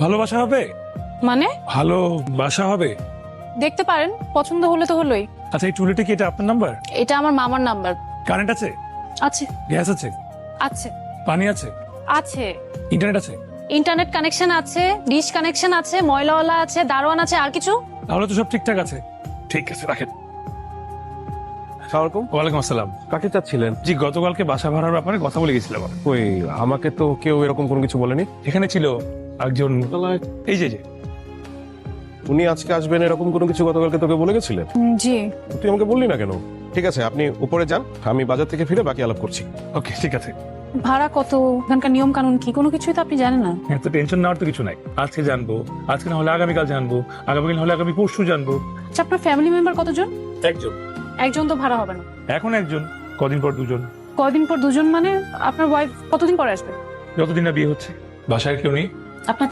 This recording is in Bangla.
ভালোবাসা হবে? মানে ভালোবাসা হবে? দেখতে পারেন, পছন্দ হলে তো হলোই। আচ্ছা, এই টুলিটা কি এটা আপনার নাম্বার? এটা আমার মামার নাম্বার। কারেন্ট আছে? আছে গ্যাস আছে? আছে পানি আছে? আছে ইন্টারনেট আছে? ইন্টারনেট কানেকশন আছে, ডিশ কানেকশন আছে, ময়লাওয়ালা আছে, দারোয়ান আছে, আর কিছু? তাহলে তো সব ঠিকঠাক আছে। ঠিক আছে, রাখেন। আসসালামু আলাইকুম। ওয়ালাইকুম আসসালাম। কাকে চাচ্ছিলেন? জি, গতকালকে বাসা ভাড়ার ব্যাপারে কথা বলে গেছিলাম। ওই আমাকে তো কেউ এরকম কোনো কিছু বলেনি। এখানে ছিল একজন, এই যে উনি আজকে আসবেন এরকম কোনো কিছু গতকালকে তোকে বলে গেছিলেন? জি। তুই আমাকে বললি না কেন? ঠিক আছে, আপনি উপরে যান, আমি বাজার থেকে ফিরে বাকি আলাপ করছি। ওকে, ঠিক আছে। ভাড়া কত, এখানকার নিয়ম কানুন কি, কোনো কিছুই তো আপনি জানেন না। এত টেনশন নেওয়ার তো কিছু নাই। আজকে জানবো, আজকে না হলে আগামীকাল জানবো, আগামীকাল হলে আগামী পরশু জানবো। আচ্ছা, আপনার ফ্যামিলি মেম্বার কতজন? একজন। একজন তো ভাড়া হবে না। এখন একজন, কদিন পর দুজন। কয়দিন পর দুজন মানে আপনার ওয়াইফ কতদিন পরে আসবে? যতদিন না বিয়ে হচ্ছে। বাসায় কেউ নেই। আপনার